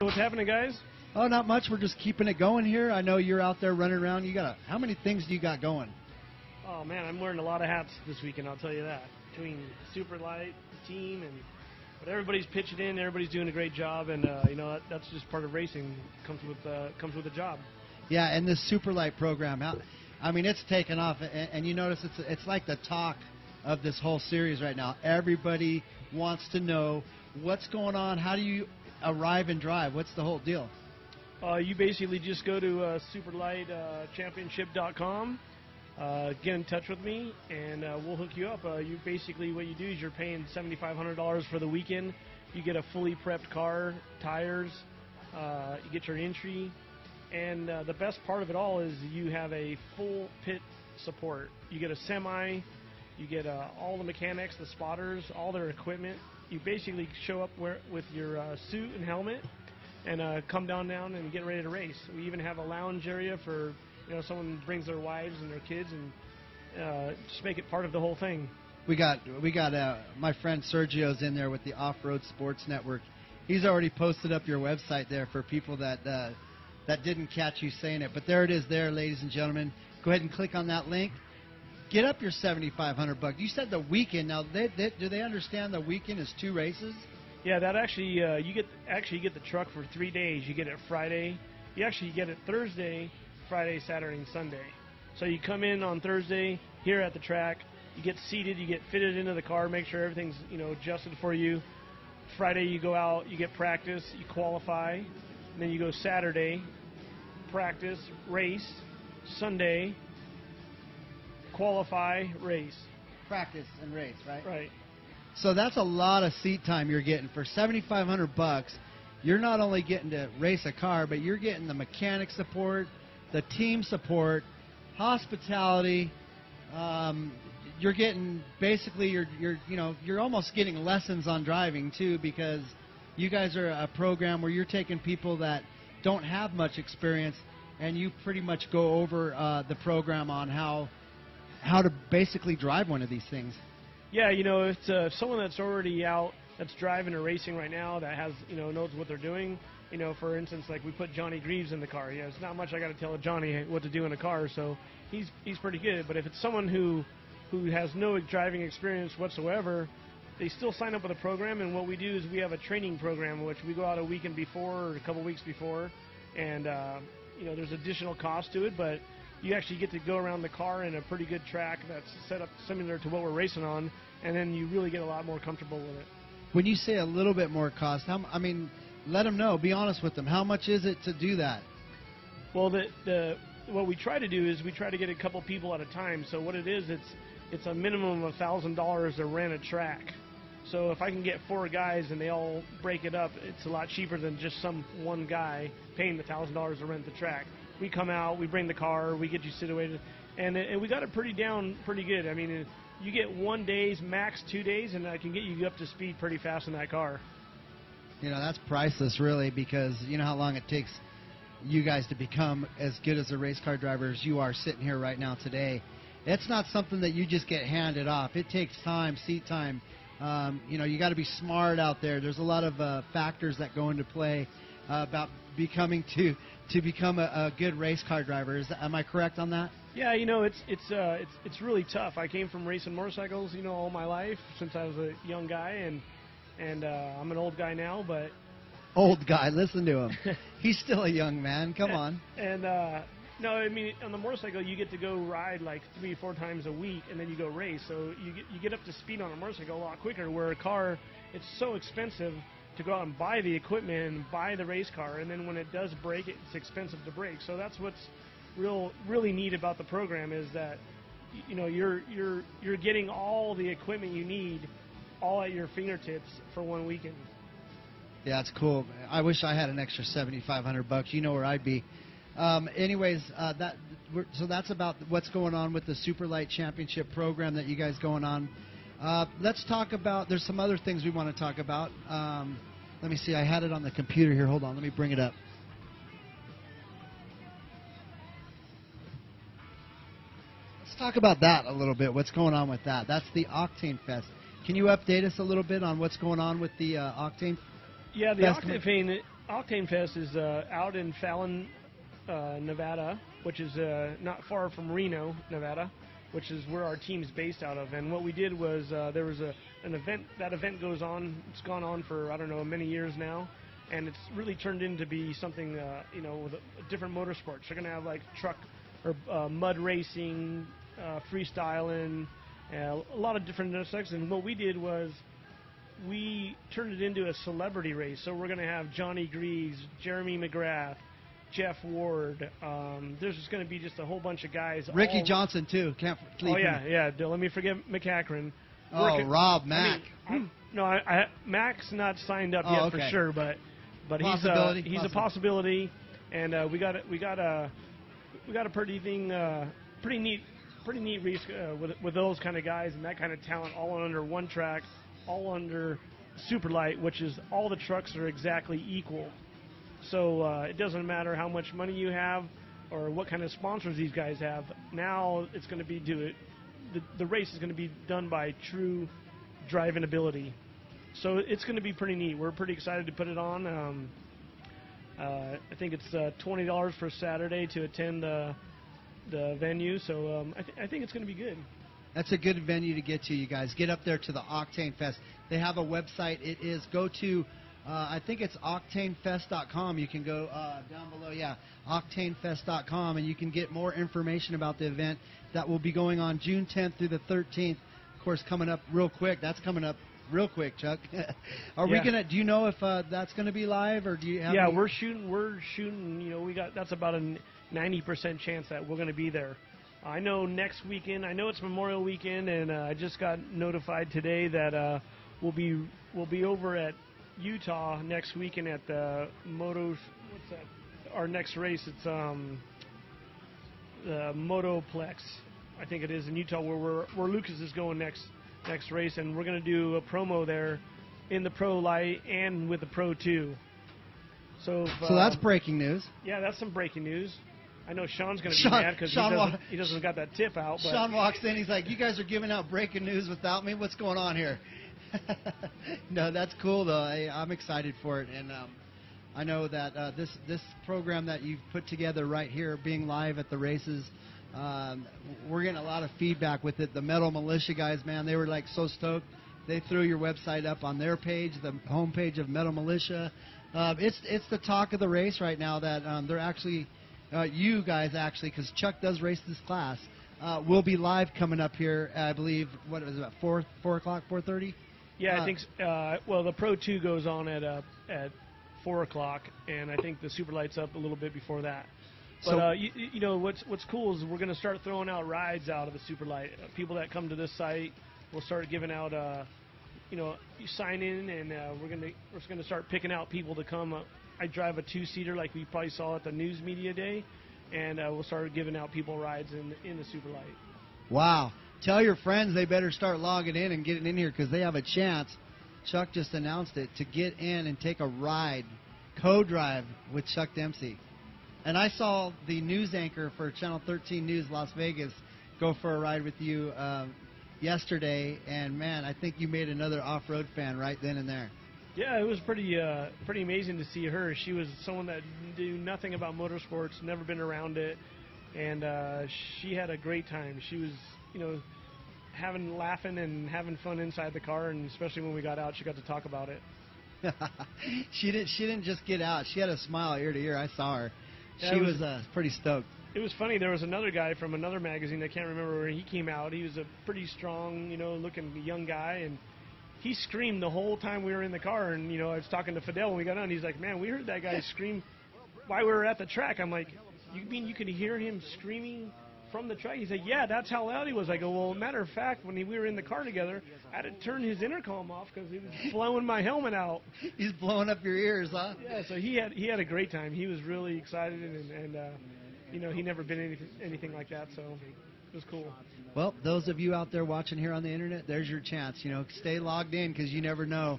What's happening, guys? Oh, not much. We're just keeping it going here. I know you're out there running around. How many things do you got going? Oh man, I'm wearing a lot of hats this weekend. I'll tell you that. Between SuperLite, the team, but everybody's pitching in. Everybody's doing a great job, and that's just part of racing. Comes with the job. Yeah, and this SuperLite program, it's taken off, and you notice it's like the talk of this whole series right now. Everybody wants to know what's going on. How do you arrive and drive? What's the whole deal? You basically just go to SuperLiteChampionship.com, get in touch with me, and we'll hook you up. What you do is you're paying $7,500 for the weekend. You get a fully prepped car, tires, you get your entry, and the best part of it all is you have a full pit support. You get a semi, you get all the mechanics, the spotters, all their equipment. You basically show up with your suit and helmet, and come down and get ready to race. We even have a lounge area for someone brings their wives and their kids, and just make it part of the whole thing. We got my friend Sergio's in there with the Off-Road Sports Network. He's already posted up your website there for people that didn't catch you saying it. But there it is there, ladies and gentlemen. Go ahead and click on that link. Get up your $7,500. You said the weekend. Now, do they understand the weekend is 2 races? Yeah, that actually you get the truck for 3 days. You get it Friday. You actually get it Thursday, Friday, Saturday, and Sunday. So you come in on Thursday here at the track. You get seated. You get fitted into the car. Make sure everything's adjusted for you. Friday you go out. You get practice. You qualify. And then you go Saturday, practice, race. Sunday, qualify, race. Practice and race, right? Right. So that's a lot of seat time you're getting for $7,500. You're not only getting to race a car, but you're getting the mechanic support, the team support, hospitality. You're getting you're almost getting lessons on driving too, because you guys are a program where you're taking people that don't have much experience, and you pretty much go over the program on how to basically drive one of these things. Yeah, if someone that's already out, that's driving or racing right now, that has, knows what they're doing. For instance, like we put Johnny Greaves in the car. It's not much I got to tell Johnny what to do in a car, so he's pretty good. But if it's someone who has no driving experience whatsoever, they still sign up with a program. And what we do is we have a training program, which we go out a weekend before or a couple weeks before, and there's additional cost to it, but you actually get to go around the car in a pretty good track that's set up similar to what we're racing on, and then you really get a lot more comfortable with it. When you say a little bit more cost, let them know. Be honest with them. How much is it to do that? Well, what we try to do is we try to get a couple people at a time. So what it is, it's a minimum of $1,000 to rent a track. So if I can get 4 guys and they all break it up, it's a lot cheaper than just some one guy paying the $1,000 to rent the track. We come out, we bring the car, we get you situated, and we got it pretty good. You get 1 day, max 2 days, and I can get you up to speed pretty fast in that car. That's priceless, really, because you know how long it takes you guys to become as good as a race car driver as you are sitting here right now today. It's not something that you just get handed off. It takes time, seat time. You got to be smart out there. There's a lot of factors that go into play about becoming to become a good race car driver. Am I correct on that? Yeah, it's really tough. I came from racing motorcycles, all my life since I was a young guy, and I'm an old guy now, but old guy, listen to him. He's still a young man. Come on. And no, on the motorcycle you get to go ride like 3 or 4 times a week, and then you go race. So you get up to speed on a motorcycle a lot quicker. Where a car, it's so expensive to go out and buy the equipment and buy the race car, and then when it does break, it's expensive to break. So that's what's really neat about the program, is that you're getting all the equipment you need all at your fingertips for 1 weekend. Yeah, that's cool. I wish I had an extra $7,500. You know where I'd be. Anyways, so that's about what's going on with the SuperLite Championship program that you guys going on. Let's talk about. There's some other things we want to talk about. Let me see. I had it on the computer here. Hold on. Let me bring it up. Let's talk about that a little bit. What's going on with that? That's the Octane Fest. Can you update us a little bit on what's going on with the Octane? Yeah, the Octane Octane Fest is out in Fallon, Nevada, which is not far from Reno, Nevada, which is where our team's based out of. And what we did was there was an event. That event goes on. It's gone on for, I don't know, many years now. And it's really turned into be something, with different motorsports. They're going to have like truck or mud racing, freestyling, a lot of different intersections. And what we did was we turned it into a celebrity race. So we're going to have Johnny Greaves, Jeremy McGrath, Jeff Ward. There's just going to be just a whole bunch of guys. Ricky Johnson, too. Can't Oh, yeah. Let me forget McCachran. Oh, Rob Mack. Mac's not signed up yet for sure, but he's a possibility, and we got a pretty neat race with those kind of guys and that kind of talent, all under one track, all under SuperLite, which is all the trucks are exactly equal. So it doesn't matter how much money you have or what kind of sponsors these guys have. Now it's going to be the race is going to be done by true driving ability. So it's going to be pretty neat. We're pretty excited to put it on. I think it's $20 for Saturday to attend the venue. So I think it's going to be good. That's a good venue to get to, you guys. Get up there to the Octane Fest. They have a website. It is go to, I think it's octanefest.com. You can go down below, octanefest.com, and you can get more information about the event that will be going on June 10th through the 13th. Of course, coming up real quick. That's coming up real quick, Chuck. We gonna? Do you know if that's gonna be live, or do you have? Yeah, we're shooting. That's about a 90% chance that we're gonna be there. I know next weekend. I know it's Memorial Weekend, and I just got notified today that we'll be over at Utah next weekend at the What's that? Our next race. It's the Motoplex. I think it is in Utah where Lucas is going next race, and we're going to do a promo there in the Pro Light and with the Pro 2. So that's breaking news. Yeah, that's some breaking news. I know Sean's going to be mad because he doesn't got that tip out. But Sean walks in, he's like, "You guys are giving out breaking news without me? What's going on here?" No, that's cool though. I'm excited for it, and I know that this program that you've put together right here, being live at the races. We're getting a lot of feedback with it. The Metal Militia guys, man, they were like so stoked. They threw your website up on their page, the homepage of Metal Militia. It's the talk of the race right now that they're actually, you guys actually, because Chuck does race this class, will be live coming up here. I believe what was it, about 4 o'clock, 4:30? Yeah, I think. Well, the Pro 2 goes on at 4 o'clock, and I think the SuperLite's up a little bit before that. But what's cool is we're going to start throwing out rides out of the SuperLite. People that come to this site, we'll start giving out. You sign in, and we're just going to start picking out people to come. I drive a 2-seater like we probably saw at the News Media Day, and we'll start giving out people rides in the SuperLite. Wow! Tell your friends they better start logging in and getting in here because they have a chance. Chuck just announced it to get in and take a ride, co-drive with Chuck Dempsey. And I saw the news anchor for Channel 13 News Las Vegas go for a ride with you yesterday, and man, I think you made another off-road fan right then and there. Yeah, it was pretty amazing to see her. She was someone that knew nothing about motorsports, never been around it, and she had a great time. She was, laughing and having fun inside the car, and especially when we got out, she got to talk about it. She didn't just get out. She had a smile ear to ear. I saw her. Yeah, she was pretty stoked. It was funny. There was another guy from another magazine. I can't remember where he came out. He was a pretty strong, looking young guy, and he screamed the whole time we were in the car. And I was talking to Fidel when we got on. He's like, "Man, we heard that guy scream while we were at the track." I'm like, "You mean you could hear him screaming from the track?" He said, "Yeah, that's how loud he was." I go, "Well, matter of fact, when we were in the car together, I had to turn his intercom off because he was blowing my helmet out." He's blowing up your ears, huh? Yeah, so he had a great time. He was really excited, and he never been anything like that, so it was cool. Well, those of you out there watching here on the internet, there's your chance. Stay logged in because you never know